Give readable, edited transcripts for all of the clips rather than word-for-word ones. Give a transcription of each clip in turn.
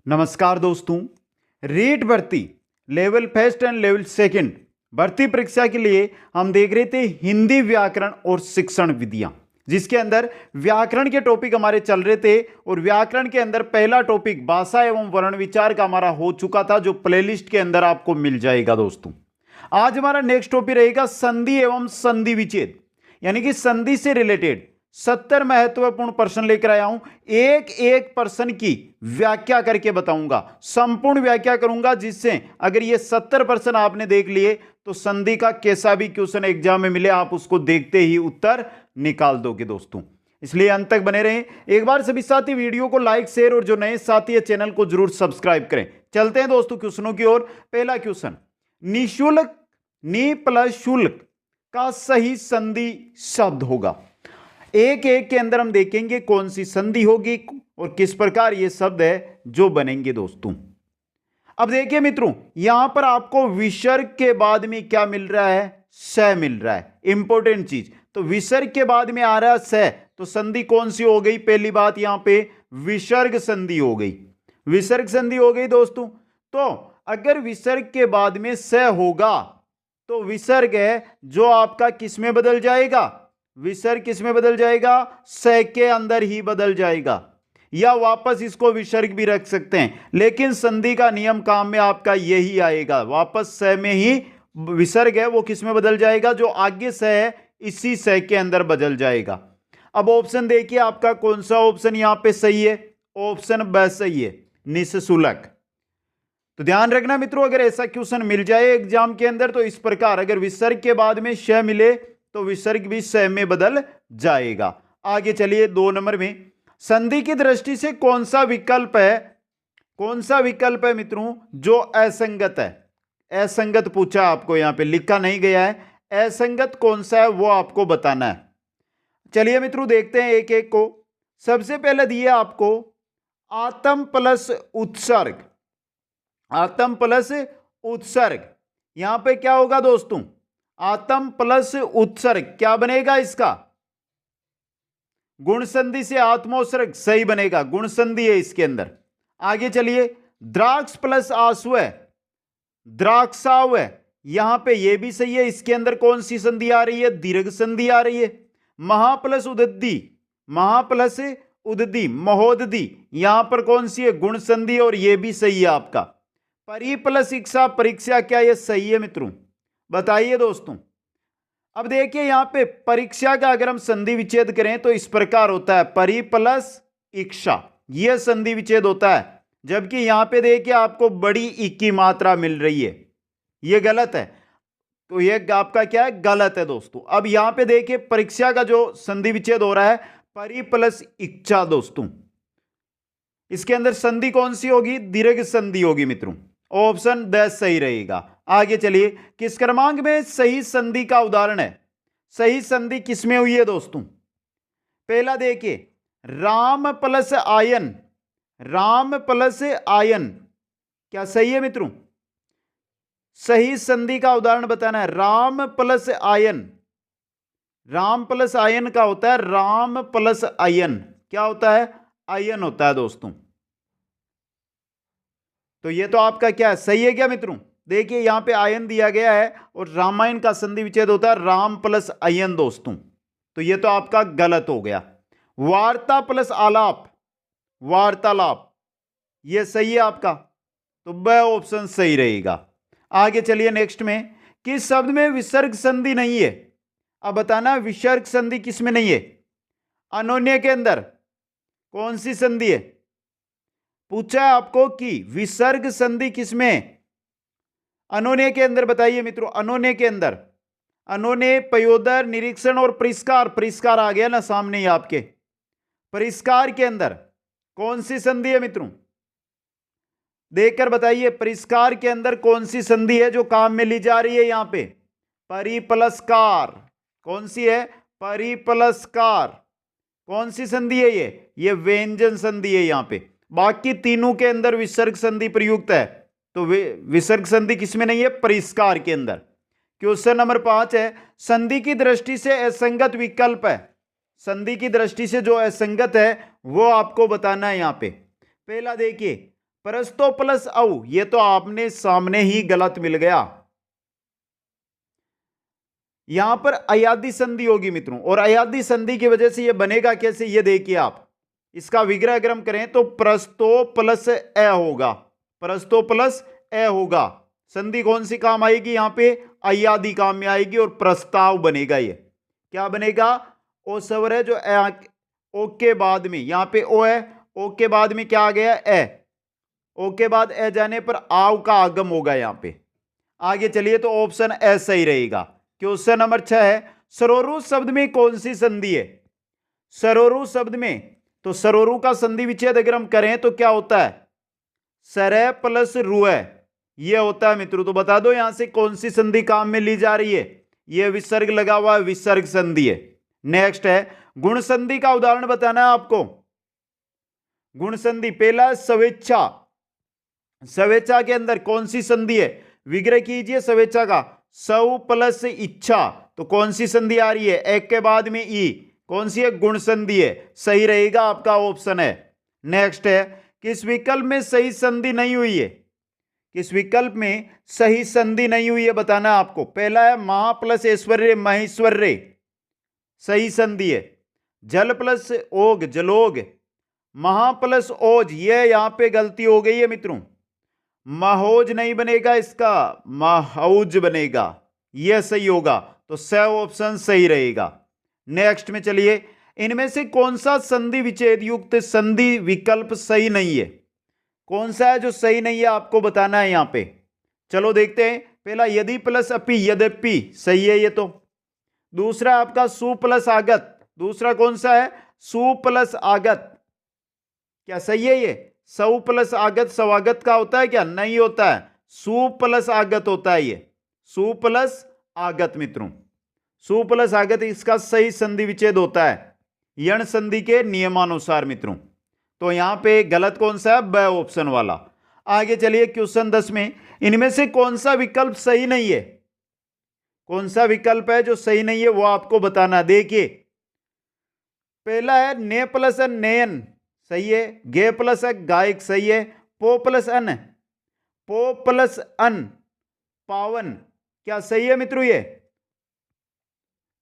नमस्कार दोस्तों। रीट भर्ती level first and level second भर्ती परीक्षा के लिए हम देख रहे थे हिंदी व्याकरण और शिक्षण विधियां, जिसके अंदर व्याकरण के टॉपिक हमारे चल रहे थे और व्याकरण के अंदर पहला टॉपिक भाषा एवं वर्ण विचार का हमारा हो चुका था, जो प्लेलिस्ट के अंदर आपको मिल जाएगा। दोस्तों आज हमारा नेक्स्ट टॉपिक रहेगा संधि एवं संधि विच्छेद, यानी कि संधि से रिलेटेड 70 महत्वपूर्ण प्रश्न लेकर आया हूं। एक एक प्रश्न की व्याख्या करके बताऊंगा, संपूर्ण व्याख्या करूंगा, जिससे अगर ये 70 प्रश्न आपने देख लिए तो संधि का कैसा भी क्वेश्चन एग्जाम में मिले आप उसको देखते ही उत्तर निकाल दोगे दोस्तों। इसलिए अंत तक बने रहें। एक बार सभी साथी वीडियो को लाइक शेयर और जो नए साथी है चैनल को जरूर सब्सक्राइब करें। चलते हैं दोस्तों क्वेश्चनों की ओर। पहला क्वेश्चन, निशुल्क नि प्लस शुल्क का सही संधि शब्द होगा। एक एक के अंदर हम देखेंगे कौन सी संधि होगी और किस प्रकार ये शब्द है जो बनेंगे दोस्तों। अब देखिए मित्रों, यहां पर आपको विसर्ग के बाद में क्या मिल रहा है? स मिल रहा है। इंपॉर्टेंट चीज, तो विसर्ग के बाद में आ रहा है स, तो संधि कौन सी हो गई? पहली बात यहां पे विसर्ग संधि हो गई, विसर्ग संधि हो गई दोस्तों। तो अगर विसर्ग के बाद में स होगा तो विसर्ग है जो आपका किस में बदल जाएगा? विसर्ग किस में बदल जाएगा? स के अंदर ही बदल जाएगा, या वापस इसको विसर्ग भी रख सकते हैं, लेकिन संधि का नियम काम में आपका यही आएगा। वापस स में ही विसर्ग है वो किस में बदल जाएगा? जो आगे स है इसी स के अंदर बदल जाएगा। अब ऑप्शन देखिए आपका कौन सा ऑप्शन यहां पे सही है? ऑप्शन ब सही है, निःशुल्क। तो ध्यान रखना मित्रों, अगर ऐसा क्वेश्चन मिल जाए एग्जाम के अंदर तो इस प्रकार, अगर विसर्ग के बाद में श मिले तो विसर्ग भी स में बदल जाएगा। आगे चलिए 2 नंबर में, संधि की दृष्टि से कौन सा विकल्प है, कौन सा विकल्प है मित्रों जो असंगत है? असंगत पूछा आपको, यहां पे लिखा नहीं गया है, असंगत कौन सा है वो आपको बताना है। चलिए मित्रों देखते हैं एक एक को। सबसे पहले दिया आपको आत्म प्लस उत्सर्ग, आत्म प्लस उत्सर्ग। यहां पे क्या होगा दोस्तों? आत्म प्लस उत्सर्ग क्या बनेगा इसका? गुण संधि से आत्मोत्सर्ग सही बनेगा, गुण संधि है इसके अंदर। आगे चलिए, द्राक्ष प्लस आसु है, द्राक्षाव है, यहां पे ये भी सही है। इसके अंदर कौन सी संधि आ रही है? दीर्घ संधि आ रही है। महा प्लस उदद्दी, महा प्लस उदद्दी, महोदधी, यहां पर कौन सी है? गुण संधि, और ये भी सही है आपका। परि प्लस इक्षा परीक्षा, क्या ये सही है मित्रों? बताइए दोस्तों। अब देखिए यहां पे परीक्षा का अगर हम संधि विच्छेद करें तो इस प्रकार होता है, परि प्लस इक्षा, यह संधि विच्छेद होता है। जबकि यहां पे देखिए आपको बड़ी ई की मात्रा मिल रही है, यह गलत है। तो यह आपका क्या है? गलत है दोस्तों। अब यहां पे देखिए परीक्षा का जो संधि विच्छेद हो रहा है परि प्लस इच्छा दोस्तों, इसके अंदर संधि कौन सी होगी? दीर्घ संधि होगी मित्रों। ऑप्शन 10 सही रहेगा। आगे चलिए, किस क्रमांक में सही संधि का उदाहरण है? सही संधि किसमें हुई है दोस्तों? पहला देखिए, Ram plus ion, Ram plus ion, क्या सही है मित्रों? सही संधि का उदाहरण बताना है। Ram plus ion, Ram plus ion का होता है राम प्लस आयन, क्या होता है? आयन होता है दोस्तों। तो ये तो आपका क्या है? सही है क्या मित्रों? देखिए यहां पे आयन दिया गया है और रामायण का संधि विच्छेद होता है राम प्लस आयन दोस्तों, तो ये तो आपका गलत हो गया। वार्ता प्लस आलाप, वार्तालाप, ये सही है आपका, तो ब ऑप्शन सही रहेगा। आगे चलिए नेक्स्ट में, किस शब्द में विसर्ग संधि नहीं है? अब बताना विसर्ग संधि किस में नहीं है? अनोन्य के अंदर कौन सी संधि है? पूछा है आपको कि विसर्ग संधि किसमें? अनोन्य के अंदर बताइए मित्रों। अनोन्य के अंदर, अनोन्य, पयोदर, निरीक्षण और परिष्कार, परिष्कार आ गया ना सामने ही आपके। परिष्कार के अंदर कौन सी संधि है मित्रों? देखकर बताइए, परिष्कार के अंदर कौन सी संधि है जो काम में ली जा रही है? यहां पे परिप्लसकार, कौन सी है? परिप्लसकार, कौन सी संधि है? ये व्यंजन संधि है यहां पे। बाकी तीनों के अंदर विसर्ग संधि प्रयुक्त है, तो विसर्ग संधि किसमें नहीं है? परिष्कार के अंदर। क्वेश्चन नंबर 5 है, संधि की दृष्टि से असंगत विकल्प है। संधि की दृष्टि से जो असंगत है वो आपको बताना है यहां पे। पहला देखिए, प्रस्तो प्लस औ, ये तो आपने सामने ही गलत मिल गया। यहां पर अयादी संधि होगी मित्रों, और अयादी संधि की वजह से ये बनेगा कैसे, ये देखिए आप। इसका विग्रह अगर हम करें तो प्रस्तो प्लस ए होगा, प्रस्तो प्लस ए होगा। संधि कौन सी काम आएगी यहां पे, अयादी काम में आएगी, और प्रस्ताव बनेगा। ये क्या बनेगा, ओ सवर है जो ओ के बाद में, यहां पे ओ है, ओ के बाद में क्या आ गया, ए। ओ के बाद ए जाने पर आव का आगम होगा यहां पे। आगे चलिए, तो ऑप्शन ए सही रहेगा। क्वेश्चन नंबर 6 है, सरोरु शब्द में कौन सी संधि है। सरोरु शब्द में, तो सरोरु का संधि विच्छेद अगर हम करें तो क्या होता है, सरे प्लस रुए, ये होता है मित्रों। तो बता दो यहां से कौन सी संधि काम में ली जा रही है, ये विसर्ग लगा हुआ विसर्ग संधि है। नेक्स्ट है, गुण संधि का उदाहरण बताना है आपको। गुण संधि पहला स्वेच्छा, स्वेच्छा के अंदर कौन सी संधि है, विग्रह कीजिए स्वेच्छा का, सौ प्लस इच्छा, तो कौन सी संधि आ रही है, एक के बाद में ई, कौन सी है, गुण संधि है। सही रहेगा आपका ऑप्शन है। नेक्स्ट है, किस विकल्प में सही संधि नहीं हुई है, किस विकल्प में सही संधि नहीं हुई है बताना है आपको। पहला है महा प्लस ऐश्वर्य महेश्वर्य, सही संधि है। जल प्लस ओग जलोग, महा प्लस ओज, ये यहां पे गलती हो गई है मित्रों, महोज नहीं बनेगा इसका, महौज बनेगा, यह सही होगा। तो स ऑप्शन सही रहेगा। नेक्स्ट में चलिए, इनमें से कौन सा संधि विच्छेद युक्त संधि विकल्प सही नहीं है, कौन सा है जो सही नहीं है आपको बताना है यहां पे। चलो देखते हैं। पहला यदि प्लस अपि यद्यपि, सही है ये तो। दूसरा आपका सु प्लस आगत, दूसरा कौन सा है, सु प्लस आगत, क्या सही है ये, सु प्लस आगत स्वागत का होता है क्या, नहीं होता है, सु प्लस आगत होता है ये, सु प्लस आगत मित्रों, सु प्लस आगत इसका सही संधि विच्छेद होता है यण संधि के नियमानुसार मित्रों। तो यहां पे गलत कौन सा है, ब ऑप्शन वाला। आगे चलिए, क्वेश्चन 10 में इनमें से कौन सा विकल्प सही नहीं है, कौन सा विकल्प है जो सही नहीं है वो आपको बताना। देखिए, पहला है ने प्लस अन नयन, सही है। गे प्लस अ गायक, सही है। पो प्लस अन, पो प्लस अन पावन, क्या सही है मित्रों ये,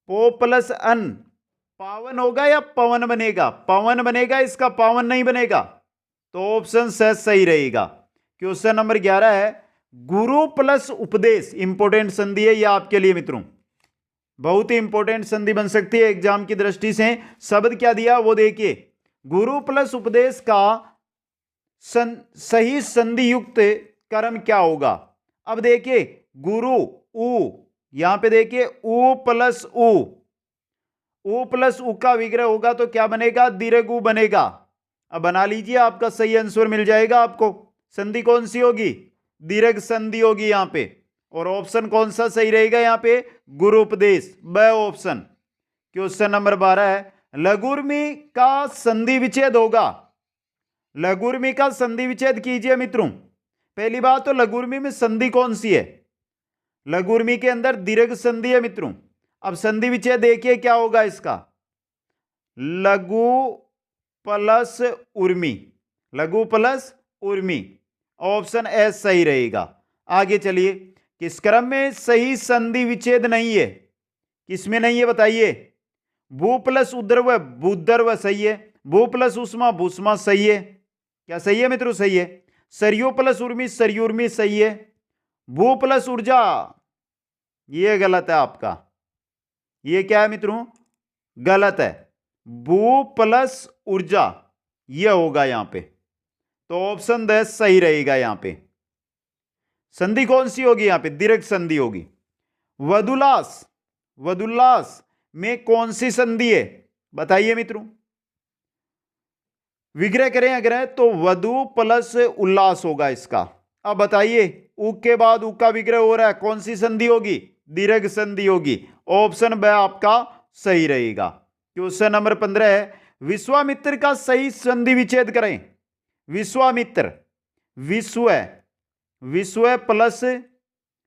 पो प्लस अन पावन होगा या पवन बनेगा, पवन बनेगा इसका, पावन नहीं बनेगा। तो ऑप्शन सही रहेगा। क्वेश्चन नंबर 11 है, गुरु प्लस उपदेश, इंपोर्टेंट संधि है यह आपके लिए मित्रों, बहुत ही इंपोर्टेंट संधि बन सकती है एग्जाम की दृष्टि से। शब्द क्या दिया वो देखिए, गुरु प्लस उपदेश का सही संधि युक्त कर्म क्या होगा। अब देखिए, गुरु उ, यहां पे देखिए उ प्लस उ प्लस उ का विग्रह होगा तो क्या बनेगा, दीर्घ उ बनेगा। अब बना लीजिए, आपका सही आंसर मिल जाएगा आपको। संधि कौन सी होगी, दीर्घ संधि होगी यहां पे। और ऑप्शन कौन सा सही रहेगा यहां पे, गुरु उपदेश, ब ऑप्शन। क्वेश्चन नंबर 12 है, लघुर्मी का संधि विच्छेद होगा। लघुर्मी का संधि विच्छेद कीजिए मित्रों। पहली बात तो लघुर्मी में संधि कौन सी है, लघुर्मी के अंदर दीर्घ संधि है मित्रों। अब संधि विच्छेद देखिए क्या होगा इसका, लघु प्लस उर्मी, लघु प्लस उर्मी, ऑप्शन ए सही रहेगा। आगे चलिए, किस क्रम में सही संधि विच्छेद नहीं है, किसमें नहीं है बताइए। भू प्लस उद्रव भूद्रव सही है, भू प्लस उष्मा भूष्मा सही है, क्या सही है मित्रों, सही है। सरयू प्लस उर्मी सरयूर्मी सही है। भू प्लस ऊर्जा, ये गलत है आपका, ये क्या है मित्रों, गलत है। भू प्लस ऊर्जा ये होगा यहां पे, तो ऑप्शन द सही रहेगा। यहां पे संधि कौन सी होगी, यहां पे दीर्घ संधि होगी। वधुल्लास, वधुल्लास में कौन सी संधि है बताइए मित्रों। विग्रह करें अगर तो वधु प्लस उल्लास होगा इसका। अब बताइए, उ के बाद उ का विग्रह हो रहा है, कौन सी संधि होगी, दीर्घ संधि होगी। ऑप्शन ब आपका सही रहेगा। क्वेश्चन नंबर 15 है, विश्वामित्र का सही संधि विच्छेद करें। विश्वामित्र, विश्व, विश्व प्लस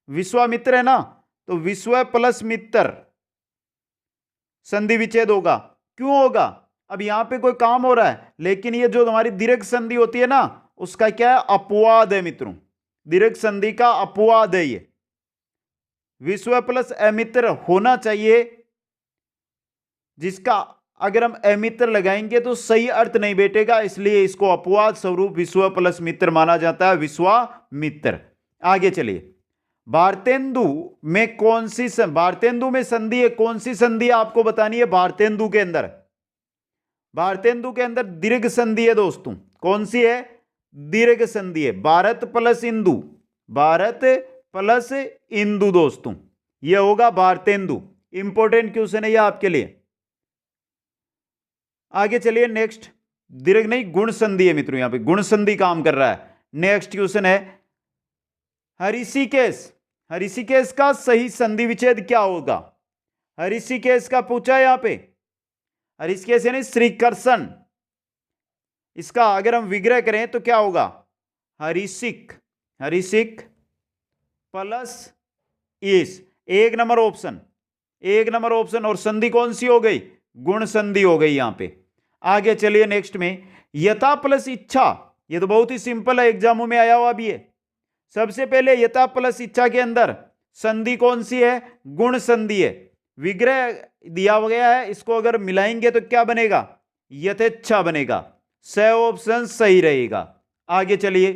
विश्वामित्र है ना, तो विश्व प्लस मित्र संधि विच्छेद होगा। क्यों होगा, अब यहां पे कोई काम हो रहा है, लेकिन ये जो हमारी दीर्घ संधि होती है ना, उसका क्या है, अपवाद है मित्रों, दीर्घ संधि का अपवाद है ये। विश्व प्लस अमित्र होना चाहिए, जिसका अगर हम अमित्र लगाएंगे तो सही अर्थ नहीं बैठेगा, इसलिए इसको अपवाद स्वरूप विश्व प्लस मित्र माना जाता है, विश्वामित्र। आगे चलिए, भारतेंदु में कौन सी भारतेंदु में संधि है, कौन सी संधि आपको बतानी है। भारतेंदु के अंदर, भारतेंदु के अंदर दीर्घ संधि है दोस्तों। कौन सी है, दीर्घ संधि है। भारत प्लस इंदु, भारत प्लस इंदु दोस्तों, यह होगा भारतेंदु। इंपॉर्टेंट क्वेश्चन है यह आपके लिए। आगे चलिए, नेक्स्ट दीर्घ नहीं गुण संधि है मित्रों, यहां पे गुण संधि काम कर रहा है। नेक्स्ट क्वेश्चन है, हरिषिकेश, हरिषिकेश का सही संधि विच्छेद क्या होगा। हरिषिकेश का पूछा है यहां पे। हरिषिकेश यानी श्रीकृष्ण, इसका अगर हम विग्रह करें तो क्या होगा, हरिषिक, हरिषिक प्लस इस, एक नंबर ऑप्शन, एक नंबर ऑप्शन। और संधि कौन सी हो गई, गुण संधि हो गई यहां पे। आगे चलिए, नेक्स्ट में यथा प्लस इच्छा, ये तो बहुत ही सिंपल है, एग्जामों में आया हुआ भी है। सबसे पहले यथा प्लस इच्छा के अंदर संधि कौन सी है, गुण संधि है। विग्रह दिया गया है, इसको अगर मिलाएंगे तो क्या बनेगा, यथेच्छा बनेगा। स ऑप्शन सही रहेगा। आगे चलिए,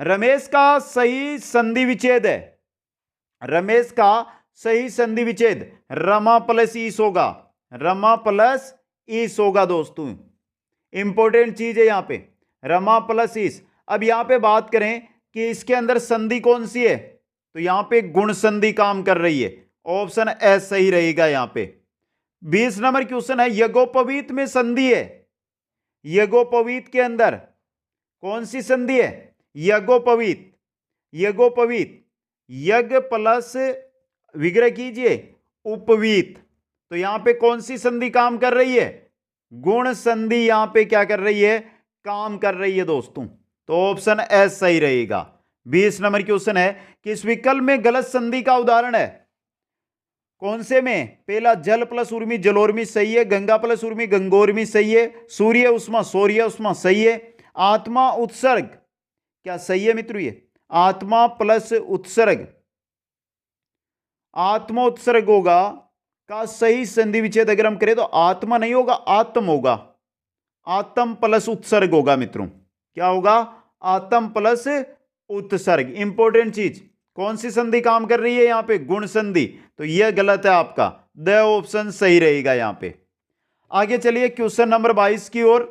रमेश का सही संधि विच्छेद है, रमेश का सही संधि विच्छेद रमा प्लस ईस होगा, रमा प्लस ईस होगा दोस्तों। इंपॉर्टेंट चीज है यहां पे, रमा प्लस ईस। अब यहां पे बात करें कि इसके अंदर संधि कौन सी है, तो यहां पे गुण संधि काम कर रही है, ऑप्शन एस सही रहेगा यहां पे। 20 नंबर क्वेश्चन है, यज्ञोपवीत में संधि है, यज्ञोपवीत के अंदर कौन सी संधि है, यज्ञोपवीत, यज्ञोपवीत, यज्ञ प्लस विग्रह कीजिए उपवीत, तो यहां पे कौन सी संधि काम कर रही है, गुण संधि यहां पे क्या कर रही है, काम कर रही है दोस्तों। तो ऑप्शन एस सही रहेगा। 20 नंबर क्वेश्चन है कि इस विकल्प में गलत संधि का उदाहरण है, कौन से में, पहला जल प्लस उर्मी जलोर्मी सही है, गंगा प्लस उर्मी गंगोर्मी सही है, सूर्य उष्मा सौर्य उष्मा सही है, आत्मा उत्सर्ग क्या सही है मित्रों, ये आत्मा प्लस उत्सर्ग, आत्मोत्सर्ग होगा का सही संधि विच्छेद अगर हम करें तो आत्मा नहीं होगा, आत्म होगा, आत्म प्लस उत्सर्ग होगा मित्रों। क्या होगा, आत्म प्लस उत्सर्ग। इंपॉर्टेंट चीज, कौन सी संधि काम कर रही है यहां पे, गुण संधि, तो यह गलत है आपका, द ऑप्शन सही रहेगा यहां पे। आगे चलिए क्वेश्चन नंबर 22 की ओर।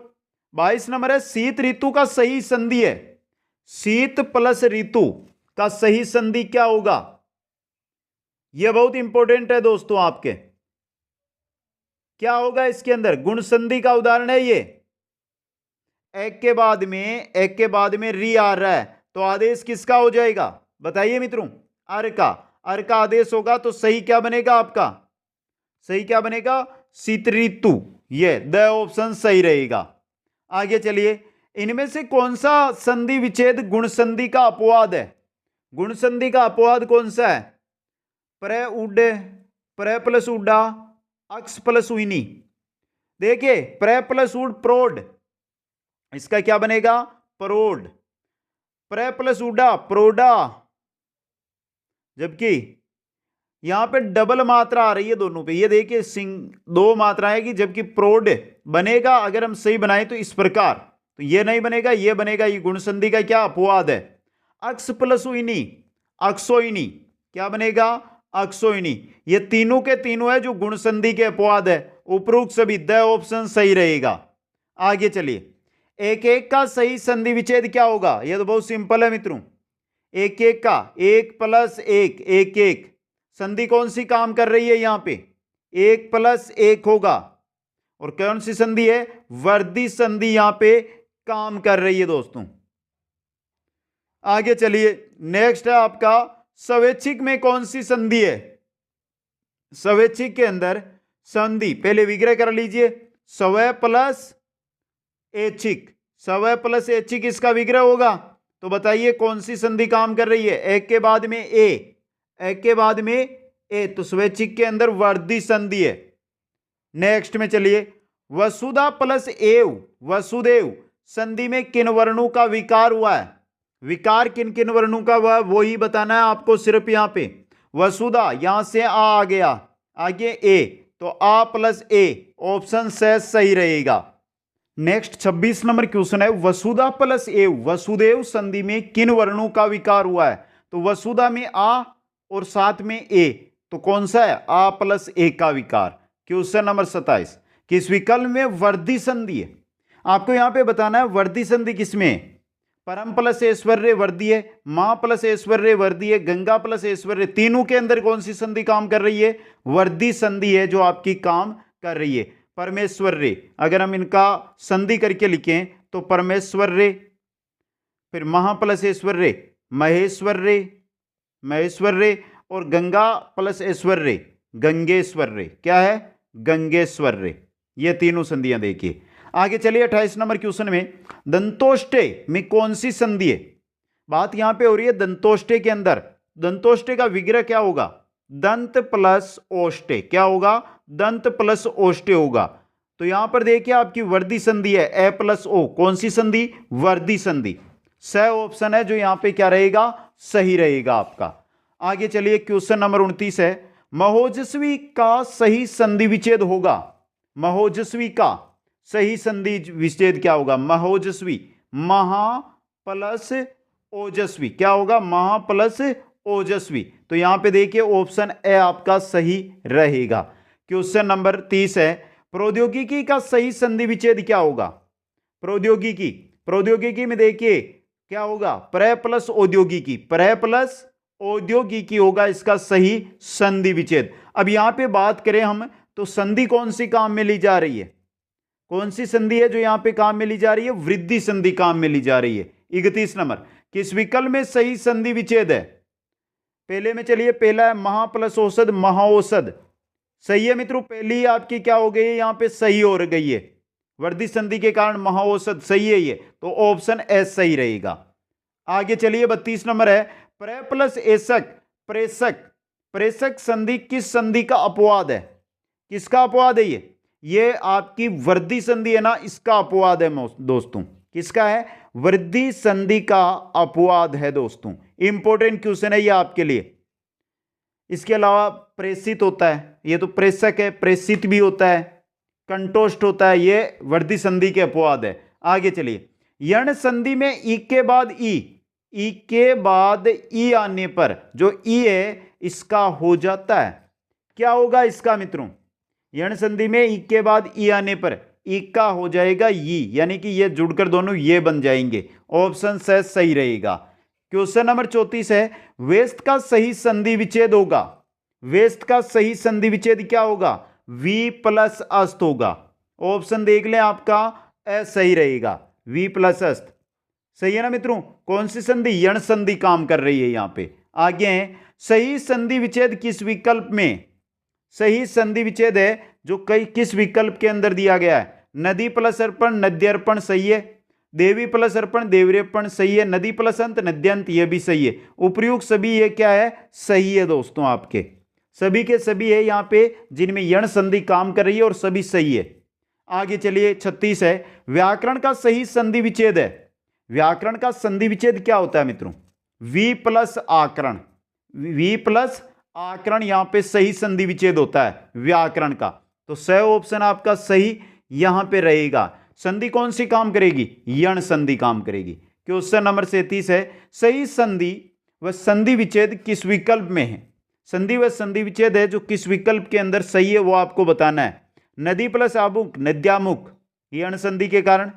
22 नंबर है, शीत ऋतु का सही संधि है, शीत प्लस ऋतु का सही संधि क्या होगा, यह बहुत इंपॉर्टेंट है दोस्तों आपके। क्या होगा इसके अंदर, गुण संधि का उदाहरण है ये, एक के बाद में, एक के बाद में री आ रहा है, तो आदेश किसका हो जाएगा बताइए मित्रों, अर का, अर का आदेश होगा, तो सही क्या बनेगा आपका, सही क्या बनेगा, शीत ऋतु, ये द ऑप्शन सही रहेगा। आगे चलिए, इनमें से कौन सा संधि विच्छेद गुण संधि का अपवाद है, गुण संधि का अपवाद कौन सा है, प्र उड, प्र प्लस उडा, अक्स प्लस उइनी। देखिए प्र प्लस उड प्रोड, इसका क्या बनेगा, प्रोड, प्र प्लस उडा प्रोडा, जबकि यहां पे डबल मात्रा आ रही है दोनों पे, ये देखिए दो मात्रा आएगी, जबकि प्रोड बनेगा अगर हम सही बनाए तो इस प्रकार, तो ये नहीं बनेगा, ये बनेगा, ये गुण संधि का क्या अपवाद है। अक्स प्लस उइनी, अक्सोइनी, क्या बनेगा, अक्सोइनी। ये तीनों के तीनों है जो गुण संधि के अपवाद है, उपरोक्त सभी, द ऑप्शन सही रहेगा। आगे चलिए, एक एक का सही संधि विच्छेद क्या होगा, यह तो बहुत सिंपल है मित्रों, एक एक का, एक प्लस एक, एक एक, संधि कौन सी काम कर रही है यहां पे, एक प्लस एक होगा, और कौन सी संधि है, वर्धी संधि यहां पे काम कर रही है दोस्तों। आगे चलिए, नेक्स्ट है आपका स्वैच्छिक में कौन सी संधि है, स्वैच्छिक के अंदर संधि, पहले विग्रह कर लीजिए, स्वै प्लस ऐच्छिक, स्वै प्लस ऐच्छिक इसका विग्रह होगा, तो बताइए कौन सी संधि काम कर रही है, एक के बाद में ए, एक के बाद में ए, तो स्वैच्छिक के अंदर वर्धी संधि है। नेक्स्ट में चलिए, वसुधा प्लस एव, वसुदेव संधि में किन वर्णों का विकार हुआ है, विकार किन किन वर्णों का हुआ है वो ही बताना है आपको सिर्फ यहां पे। वसुधा, यहां से आ गया, आगे ए, तो आ प्लस ए, ऑप्शन से सही रहेगा। नेक्स्ट 26 नंबर क्वेश्चन है, वसुधा प्लस ए, वसुदेव संधि में किन वर्णों का विकार हुआ है? तो वसुधा में आ और साथ में ए, तो कौन सा है? आ प्लस ए का विकार। क्वेश्चन नंबर 27, किस विकल्प में वर्धी संधि है? आपको यहां पे बताना है वर्धी संधि किसमें है? परम प्लस ऐश्वर्य वर्धी है, मां प्लस ऐश्वर्य वर्धी है, गंगा प्लस ऐश्वर्य, तीनों के अंदर कौन सी संधि काम कर रही है? वर्धी संधि है जो आपकी काम कर रही है। परमेश्वर्य, अगर हम इनका संधि करके लिखें तो परमेश्वर्य, फिर महा प्लस ऐश्वर्य महेश्वर्य, महेश्वर्य, और गंगा प्लस ऐश्वर्य गंगेश्वर्य, क्या है? गंगेश्वर्य। ये तीनों संधियां देखिए। आगे चलिए 28 नंबर क्वेश्चन में, दंतोष्टे में कौन सी संधि है? बात यहां पे हो रही है दंतोष्टे के अंदर, दंतोष्टे का विग्रह क्या होगा? दंत प्लस ओष्टे, क्या होगा? दंत प्लस ओष्टे होगा। तो यहां पर देखिए आपकी वर्धी संधि है, ए प्लस ओ, कौन सी संधि? वर्धी संधि। स ऑप्शन है जो यहां पे क्या रहेगा? सही रहेगा आपका। आगे चलिए क्वेश्चन नंबर 29 है, महोजस्वी का सही संधि विच्छेद होगा। महोजस्वी का सही संधि विच्छेद क्या होगा? महोजस्वी, महा प्लस ओजस्वी, क्या होगा? महा प्लस ओजस्वी। तो यहां पे देखिए ऑप्शन ए आपका सही रहेगा। क्वेश्चन नंबर 30 है, प्रौद्योगिकी का सही संधि विच्छेद क्या होगा? प्रौद्योगिकी, प्रौद्योगिकी में देखिए क्या होगा? प्र प्लस औद्योगिकी, प्र प्लस औद्योगिकी होगा इसका सही संधि विच्छेद। अब यहां पे बात करें हम तो संधि कौन सी काम में ली जा रही है? कौन सी संधि है जो यहां पे काम में ली जा रही है? वृद्धि संधि काम में ली जा रही है। 31 नंबर, किस विकल्प में सही संधि विच्छेद है? पहले में चलिए, पहला है महा प्लस औषध महाऔषध, सही है मित्रों। पहली आपकी क्या हो गई है? यहां पे सही हो गई है, वर्धी संधि के कारण महाऔषध सही है ये, तो ऑप्शन एस सही रहेगा। आगे चलिए 32 नंबर है, प्र प्लस एसक प्रेषक, प्रेषक संधि किस संधि का अपवाद है? किसका अपवाद है ये आपकी वृद्धि संधि है ना, इसका अपवाद है दोस्तों। किसका है? वृद्धि संधि का अपवाद है दोस्तों। इंपॉर्टेंट क्वेश्चन है ये आपके लिए। इसके अलावा प्रेषित होता है, ये तो प्रेषक है, प्रेषित भी होता है, कंटोष्ट होता है, ये वृद्धि संधि के अपवाद है। आगे चलिए, यण संधि में ई के बाद ई के बाद ई आने पर जो ई है इसका हो जाता है, क्या होगा इसका मित्रों? यण संधि में ई के बाद ई आने पर ई का हो जाएगा ई, यानी कि ये जुड़कर दोनों ये बन जाएंगे। ऑप्शन से सही रहेगा। क्वेश्चन नंबर 34 है, वेस्ट का सही संधि विच्छेद होगा। वेस्ट का सही संधि विच्छेद क्या होगा? वी प्लस अस्त होगा। ऑप्शन देख लें आपका ए सही रहेगा, वी प्लस अस्त, सही है ना मित्रों। कौन सी संधि? यण संधि काम कर रही है यहां पे। आगे है, सही संधि विच्छेद किस विकल्प में? सही संधि विच्छेद है जो कई किस विकल्प के अंदर दिया गया है? नदी प्लस अर्पण नद्यर्पण सही है, देवी प्लस अर्पण देवरेपण सही है, नदी प्लस अंत नद्यंत ये भी सही है। उपयुक्त सभी ये क्या है? सही है दोस्तों, आपके सभी के सभी है यहां पे जिनमें यण संधि काम कर रही है और सभी सही है। आगे चलिए 36 है, व्याकरण का सही संधि विच्छेद है। व्याकरण का संधि विच्छेद क्या होता है मित्रों? वी प्लस आकरण, वी प्लस आकरण यहां पे सही संधि विच्छेद होता है व्याकरण का। तो स ऑप्शन आपका सही यहां पे रहेगा। संधि कौन सी काम करेगी? यण संधि काम करेगी। क्वेश्चन नंबर 37 है, सही संधि व संधि विच्छेद किस विकल्प में है? संधि व संधि विच्छेद है जो किस विकल्प के अंदर सही है वो आपको बताना है। नदी प्लस आमुख नद्यामुख, यण संधि के कारण।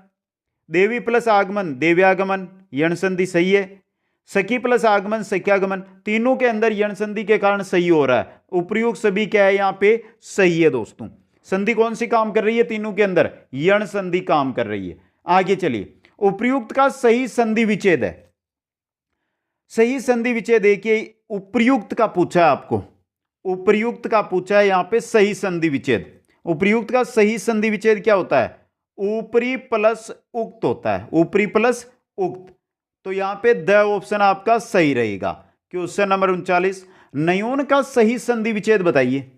देवी प्लस आगमन देव्यागमन, यण संधि सही है। सखी प्लस आगमन सख्यागमन, तीनों के अंदर यण संधि के कारण सही हो रहा है। उपयुक्त सभी क्या है यहां पे? सही है दोस्तों। संधि कौन सी काम कर रही है तीनों के अंदर? यण संधि काम कर रही है। आगे चलिए, उपयुक्त का सही संधि विच्छेद है। सही संधि विच्छेद देखिए, उपयुक्त का पूछा है आपको, उपयुक्त का पूछा है यहां पे सही संधि विच्छेद। उपयुक्त का सही संधि विच्छेद क्या होता है? ऊपरी प्लस उक्त होता है, ऊपरी प्लस उक्त। तो यहां पे द ऑप्शन आपका सही रहेगा। क्वेश्चन नंबर 39, न्यून का सही संधि विच्छेद बताइए।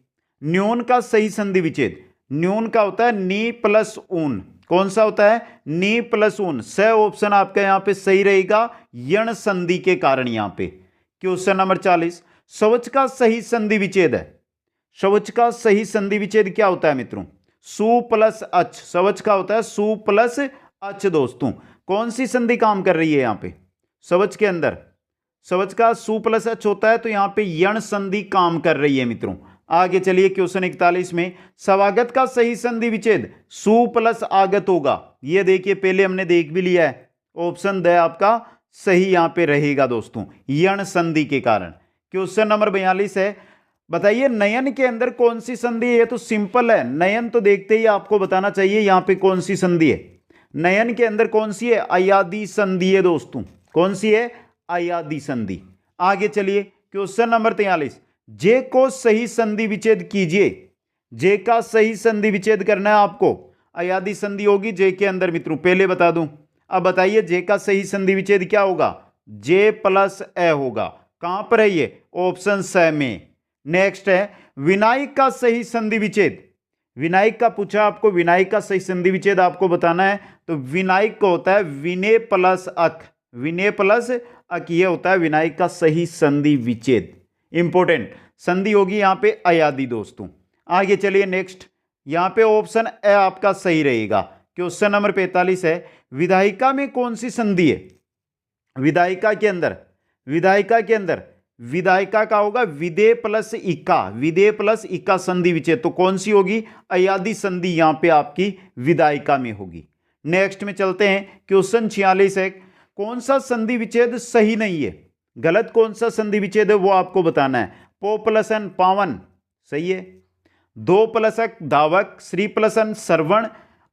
न्यून का सही संधि विच्छेद, न्यून का होता है नी प्लस ऊन, कौन सा होता है? नी प्लस ऊन। स ऑप्शन आपका यहां पे सही रहेगा, यण संधि के कारण। यहां पे क्वेश्चन नंबर 40, शौच का सही संधि विच्छेद है। शौच का सही संधि विच्छेद क्या होता है मित्रों? सु प्लस अच। शौच का होता है सु प्लस अच दोस्तों। कौन सी संधि काम कर रही है यहां पे? शौच के अंदर शौच का सु प्लस अच होता है, तो यहां पे यण संधि काम कर रही है मित्रों। आगे चलिए क्वेश्चन 41 में, सवागत का सही संधि विच्छेद सु प्लस आगत होगा। ये देखिए पहले हमने देख भी लिया है, ऑप्शन द आपका सही यहां पे रहेगा दोस्तों, यण संधि के कारण। क्वेश्चन नंबर 42 है, बताइए नयन के अंदर कौन सी संधि है? तो सिंपल है, नयन तो देखते ही आपको बताना चाहिए यहां पे कौन सी संधि है। नयन के अंदर कौन सी है? अयादी संधि है दोस्तों। कौन सी है? अयादी संधि। आगे चलिए क्वेश्चन नंबर 43, जे को सही संधि विच्छेद कीजिए। जे का सही संधि विच्छेद करना है आपको। अयादी संधि होगी जे के अंदर मित्रों, पहले बता दूं। अब बताइए जे का सही संधि विच्छेद क्या होगा? जे प्लस ए होगा। कहां पर है ये? ऑप्शन स में। नेक्स्ट है, विनायक का सही संधि विच्छेद। विनायक का पूछा आपको, विनायक का सही संधि विच्छेद आपको बताना है, तो विनायक को होता है विनय प्लस अक। विनय प्लस अक ये होता है विनायक का सही संधि विच्छेद। इंपॉर्टेंट संधि होगी यहां पे अयादी दोस्तों। आगे चलिए नेक्स्ट, यहां पे ऑप्शन ए आपका सही रहेगा। क्वेश्चन नंबर 45 है, विधायिका में कौन सी संधि है? विधायिका के अंदर, विधायिका के अंदर विधायिका का होगा विधेय प्लस इका। विधेय प्लस इका संधि विच्छेद, तो कौन सी होगी? अयादी संधि यहां पे आपकी विधायिका में होगी। नेक्स्ट में चलते हैं, क्वेश्चन 46 है, कौन सा संधि विच्छेद सही नहीं है? गलत कौन सा संधि विच्छेद है वो आपको बताना है। पो प्लस एन पावन सही है, दो प्लस अक धावक, श्री प्लस एन श्रवण,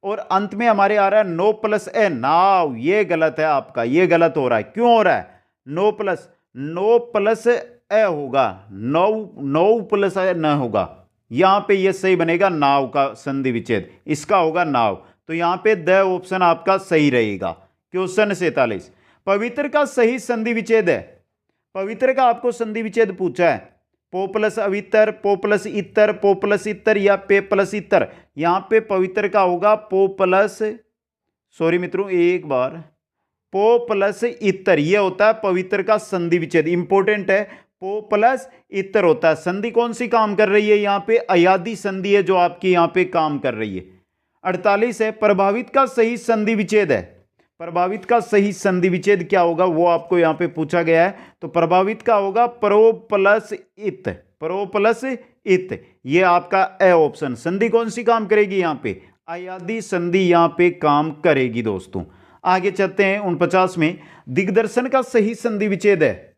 और अंत में हमारे आ रहा है नो प्लस ए नाव। ये गलत है आपका, ये गलत हो रहा है। क्यों हो रहा है? नो प्लस ए होगा, नौ प्लस ए न होगा। यहां पे ये सही बनेगा नाव का संधि विच्छेद, इसका होगा नाव। तो यहां पे द ऑप्शन आपका सही रहेगा। क्वेश्चन 47, पवित्र का सही संधि विच्छेद है। पवित्र का आपको संधि विच्छेद पूछा है, पो प्लस अवितर, पो प्लस इतर, पो प्लस इतर या पे प्लस इतर। यहां पे पवित्र का होगा पो प्लस, सॉरी मित्रों एक बार, पो प्लस इतर ये होता है पवित्र का संधि विच्छेद। इंपॉर्टेंट है, पो प्लस इतर होता है। संधि कौन सी काम कर रही है यहां पे? अयादी संधि है जो आपकी यहां पे काम कर रही है। 48 है, प्रभावित का सही संधि विच्छेद है। प्रभावित का सही संधि विच्छेद क्या होगा वो आपको यहां पे पूछा गया है, तो प्रभावित का होगा प्रो प्लस इत। प्रो प्लस इत ये आपका ए ऑप्शन। संधि कौन सी काम करेगी यहां पे? अयादी संधि यहां पे काम करेगी दोस्तों। आगे चलते हैं 49 में, दिग्दर्शन का सही संधि विच्छेद है।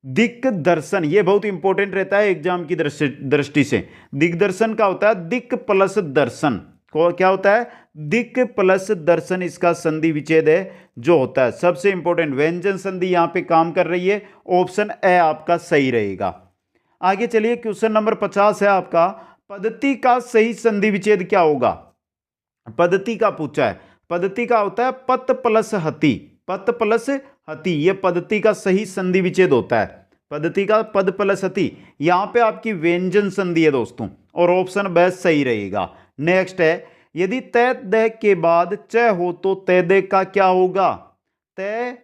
दिक्दर्शन ये बहुत इंपॉर्टेंट रहता है एग्जाम की दृष्टि से। दिग्दर्शन का होता है दिक् प्लस दर्शन। क्या होता है? दिक् प्लस दर्शन इसका संधि विच्छेद है जो होता है। सबसे इंपॉर्टेंट व्यंजन संधि यहां पे काम कर रही है, ऑप्शन ए आपका सही रहेगा। आगे चलिए क्वेश्चन नंबर 50 है आपका, पद्धति का सही संधि विच्छेद क्या होगा? पद्धति का पूछा है। पद्धति का होता है पत प्लस हति। पत प्लस हति ये पद्धति का सही संधि विच्छेद होता है। पद्धति का पद प्लस हति, यहां पे आपकी व्यंजन संधि है दोस्तों, और ऑप्शन बी सही रहेगा। नेक्स्ट है, यदि तय दय के बाद च हो तो तय दय का क्या होगा? तय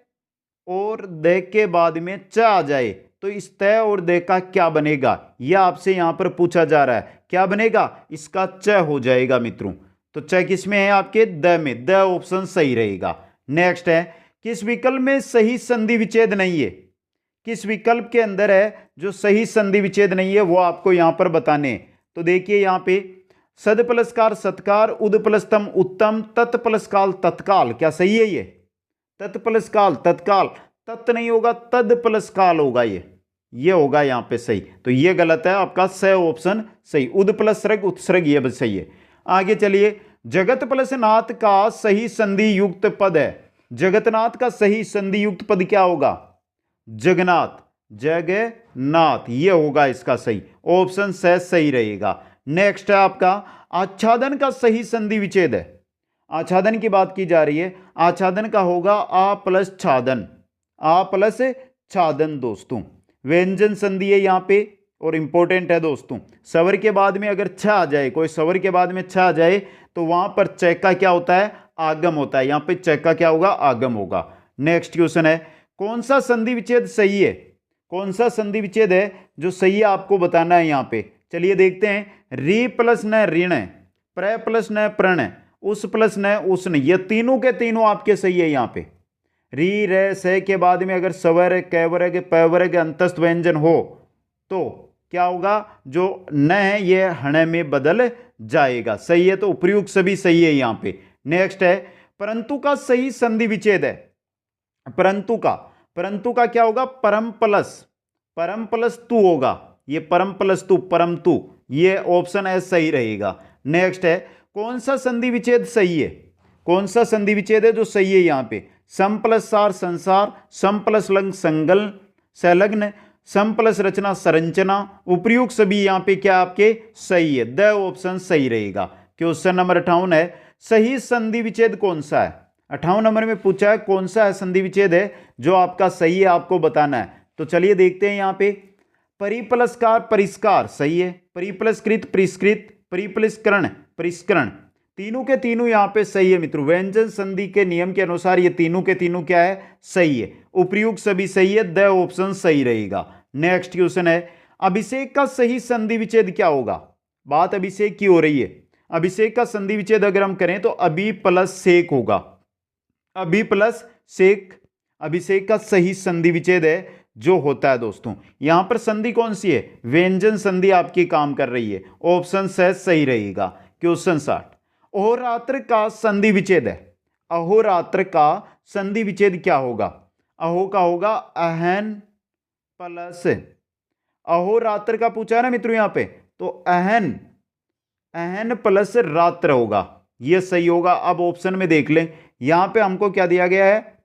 और दय के बाद में च आ जाए तो इस तय और दय का क्या बनेगा? यह आपसे यहां पर पूछा जा रहा है। क्या बनेगा? इसका च हो जाएगा मित्रों। तो च किस में है आपके? द में। द ऑप्शन सही रहेगा। नेक्स्ट है, किस विकल्प में सही संधि विच्छेद नहीं है? किस विकल्प के अंदर है जो सही संधि विच्छेद नहीं है वो आपको यहां पर बताने। तो देखिए यहां पे सद प्लस कार सत्कार, उद प्लस तम उत्तम, तत् प्लस काल तत्काल। क्या सही है ये? तत् प्लस काल तत्काल, तत् नहीं होगा, तद प्लस काल होगा ये होगा यहां पे सही। तो ये गलत है आपका, स ऑप्शन सही। उद प्लस सृग उत्सर्ग ये सही है। आगे चलिए, जगत प्लस नाथ का सही संधि युक्त पद है। जगतनाथ का सही संधि युक्त पद क्या होगा? जगन्नाथ, जगन्नाथ ये होगा इसका सही। ऑप्शन से सही रहेगा। नेक्स्ट है आपका, आच्छादन का सही संधि विच्छेद है। आच्छादन की बात की जा रही है, आच्छादन का होगा आ प्लस छादन। आ प्लस छादन दोस्तों, व्यंजन संधि है यहां पे और इंपॉर्टेंट है दोस्तों। स्वर के बाद में अगर छ आ जाए, कोई स्वर के बाद में छ आ जाए तो वहां पर च का क्या होता है? आगम होता है, यहाँ पे च का क्या होगा, आगम होगा। नेक्स्ट क्वेश्चन है, कौन सा संधि विच्छेद सही है, कौन सा संधि विच्छेद है जो सही है आपको बताना है यहाँ पे। चलिए देखते हैं, री प्लस न ऋण, प्र प्लस न प्रण, उस प्लस न उष्ण, ये तीनों के तीनों आपके सही है। यहाँ पे री रे से के बाद में अगर स्वर कैवर्ग पैवर्ग अंतस्थ व्यंजन हो तो क्या होगा, जो न है ये हण में बदल जाएगा। सही है, तो उपयुक्त सभी सही है यहाँ पे। नेक्स्ट है, परंतु का सही संधि विच्छेद है, परंतु का क्या होगा, परम प्लस तू होगा, ये परम प्लस तू, परम तू, ये ऑप्शन है सही रहेगा। नेक्स्ट है, कौन सा संधि विच्छेद सही है, कौन सा संधि विच्छेद है जो सही है यहाँ पे, सम प्लस सार संसार, सम प्लस लंग संगल संलग्न, सम प्लस रचना संरचना, उपयुक्त सभी यहाँ पे क्या आपके सही है, द ऑप्शन सही रहेगा। क्वेश्चन नंबर 58 है, सही संधि विच्छेद कौन सा है। 58 नंबर में पूछा है कौन सा संधि विच्छेद है जो आपका सही है, आपको बताना है। तो चलिए देखते हैं यहाँ पे, परिप्लसकार परिष्कार सही है, परिप्लसकृत परिष्कृत, परिप्लसकरण परिष्करण, तीनों के तीनों यहाँ पे सही है मित्रों। व्यंजन संधि के नियम के अनुसार ये तीनों के तीनों क्या है, सही है। उपयुक्त सभी सही है, द ऑप्शन सही रहेगा। नेक्स्ट क्वेश्चन है, अभिषेक का सही संधि विच्छेद क्या होगा। बात अभिषेक की हो रही है, अभिषेक का संधि विच्छेद अगर हम करें तो अभि प्लस सेक होगा, अभि प्लस सेक अभिषेक का सही संधि विच्छेद है जो होता है दोस्तों। यहां पर संधि कौन सी है, व्यंजन संधि आपकी काम कर रही है, ऑप्शन सही रहेगा। क्वेश्चन 60, अहोरात्र का संधि विच्छेद है, अहोरात्र का संधि विच्छेद क्या होगा, अहो का होगा अहन प्लस, अहोरात्र का पूछा है ना मित्रों यहाँ पे, तो अहन प्लस रात्र होगा, यह सही होगा। अब ऑप्शन में देख लें, यहां पे हमको क्या दिया गया है,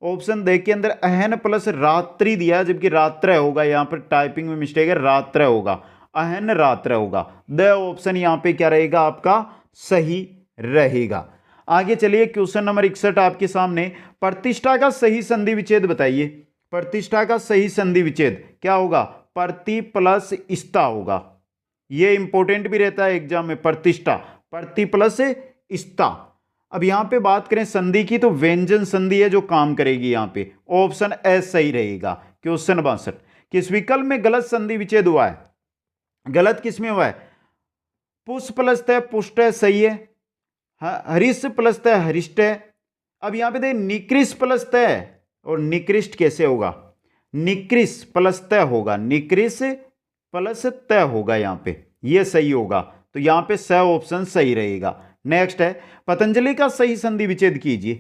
ऑप्शन देख के अंदर अहन प्लस रात्रि दिया है, जबकि रात्र होगा, यहां पर टाइपिंग में मिस्टेक है, रात्र होगा, अहन रात्र होगा। द ऑप्शन यहां पे क्या रहेगा आपका सही रहेगा। आगे चलिए, क्वेश्चन नंबर 61 आपके सामने, प्रतिष्ठा का सही संधि विच्छेद बताइए। प्रतिष्ठा का सही संधि विच्छेद क्या होगा, प्रति प्लस स्था होगा, यह इंपॉर्टेंट भी रहता है एग्जाम में, प्रतिष्ठा प्रति प्लस स्था। अब यहां पे बात करें संधि की, तो व्यंजन संधि है जो काम करेगी यहां पे, ऑप्शन ए सही रहेगा। क्वेश्चन 62, किस विकल्प में गलत संधि विच्छेद हुआ है, गलत किसमें हुआ है, पुष्प प्लस तय पुष्ट सही है, हरिश प्लस तय हरिष्ट है। अब यहां पे देख निकृष्ट प्लस तय, और निकृष्ट कैसे होगा, निकृष्ट प्लस तय होगा, निकृष्ट प्लस तय होगा यहां पे, ये सही होगा, तो यहां पे स ऑप्शन सही रहेगा। नेक्स्ट है, पतंजलि का सही संधि विच्छेद कीजिए।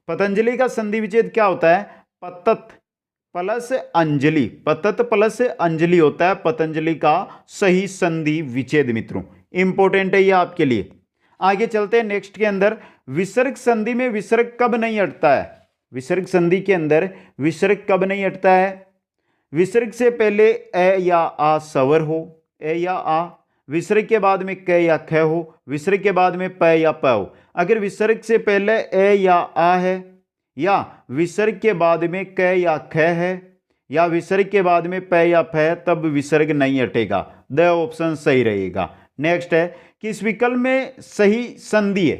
पतंजलि का संधि विच्छेद क्या होता है, पतत प्लस अंजलि, पतत प्लस अंजलि होता है पतंजलि का सही संधि विच्छेद मित्रों, इंपॉर्टेंट है ये आपके लिए। आगे चलते हैं नेक्स्ट के अंदर, विसर्ग संधि में विसर्ग कब नहीं हटता है, विसर्ग संधि के अंदर विसर्ग कब नहीं हटता है, विसर्ग से पहले ए या आ स्वर हो, ए या आ, विसर्ग के बाद में क या ख हो, विसर्ग के बाद में प या प हो। अगर विसर्ग से पहले ए या आ है, या विसर्ग के बाद में क या ख है, या विसर्ग के बाद में प या फ है, तब विसर्ग नहीं हटेगा, द ऑप्शन सही रहेगा। नेक्स्ट है, किस विकल्प में सही संधि है,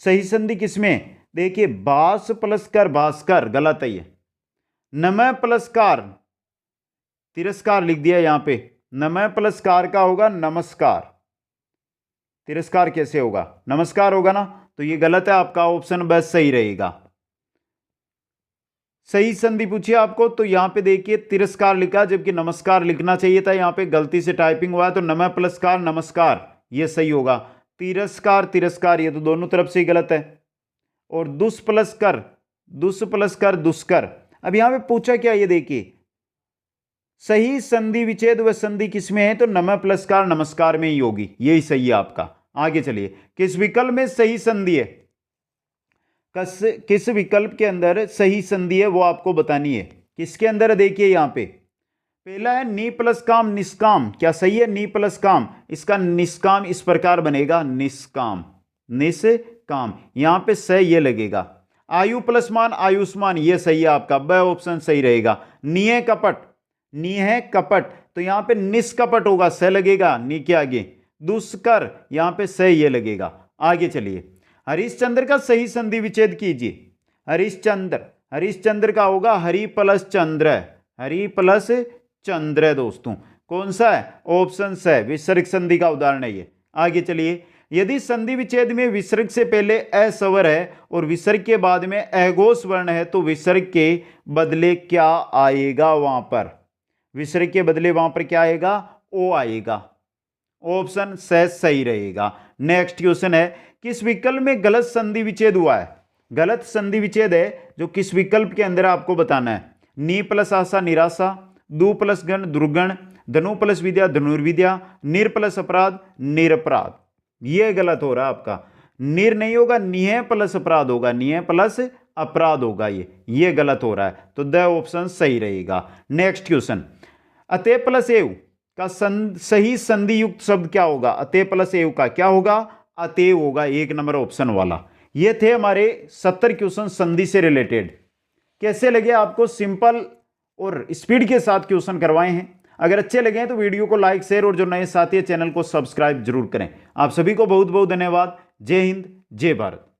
सही संधि किसमें, देखिए बास प्लस कर भास्कर, गलत है ये, नमः प्लस कार, तिरस्कार लिख दिया यहां पे, नमः प्लस कार का होगा नमस्कार, तिरस्कार कैसे होगा, नमस्कार होगा ना, तो ये गलत है, आपका ऑप्शन बस सही रहेगा। सही संधि पूछिए आपको, तो यहां पे देखिए तिरस्कार लिखा, जबकि नमस्कार लिखना चाहिए था, यहां पे गलती से टाइपिंग हुआ है, तो नमः प्लस कार नमस्कार, ये सही होगा। तिरस्कार तिरस्कार, ये तो दोनों तरफ से ही गलत है। और दुष् प्लस कर दुष्कर। अब यहां पे पूछा क्या, ये देखिए सही संधि विच्छेद व संधि किसमें है, तो नमः प्लस कार नमस्कार में ही होगी, यही सही है आपका। आगे चलिए, किस विकल्प में सही संधि है, किस विकल्प के अंदर सही संधि है वो आपको बतानी है। किसके अंदर, देखिए यहां पे पहला है नी प्लस काम निष्काम, क्या सही है, नी प्लस काम, इसका निष्काम इस प्रकार बनेगा, निष्काम निष्काम, यहां पे स ये लगेगा। आयु प्लस मान आयुष्मान, ये सही है आपका, ब ऑप्शन सही रहेगा। निय कपट, निह कपट, तो यहां पे निष्कपट होगा, स लगेगा नी के आगे। दुष्कर, यहां पे स ये लगेगा। आगे चलिए, हरिश्चंद्र का सही संधि विच्छेद कीजिए। हरिश्चंद्र का होगा हरि प्लस चंद्र, हरि प्लस चंद्र दोस्तों। कौन सा है? ऑप्शन है, विसर्ग संधि का उदाहरण है ये। आगे चलिए, यदि संधि विच्छेद में विसर्ग से पहले अ स्वर है और विसर्ग के बाद में अघोष वर्ण है तो विसर्ग के बदले क्या आएगा? वहां पर विसर्ग के बदले वहां पर क्या आएगा? ओ आएगा। ऑप्शन से सही रहेगा। नेक्स्ट क्वेश्चन है, किस विकल्प में गलत संधि विच्छेद हुआ है? गलत संधि विच्छेद है जो किस विकल्प के अंदर आपको बताना है। नी प्लस आशा निराशा, दु प्लस गण दुर्गण, धनु प्लस विद्या धनुर्विद्या, निर प्लस अपराध निरपराध। ये गलत हो रहा है आपका। निर नहीं होगा, निह प्लस अपराध होगा, निह प्लस अपराध होगा। ये गलत हो रहा है, तो द ऑप्शन सही रहेगा। नेक्स्ट क्वेश्चन, अतः प्लस एव का सही संधि युक्त शब्द क्या होगा? अतः प्लस एव का क्या होगा? अतएव होगा, 1 नंबर ऑप्शन वाला। ये थे हमारे 70 क्वेश्चन संधि से रिलेटेड। कैसे लगे आपको? सिंपल और स्पीड के साथ क्वेश्चन करवाए हैं। अगर अच्छे लगे हैं तो वीडियो को लाइक, शेयर और जो नए साथी है चैनल को सब्सक्राइब जरूर करें। आप सभी को बहुत बहुत धन्यवाद। जय हिंद, जय भारत।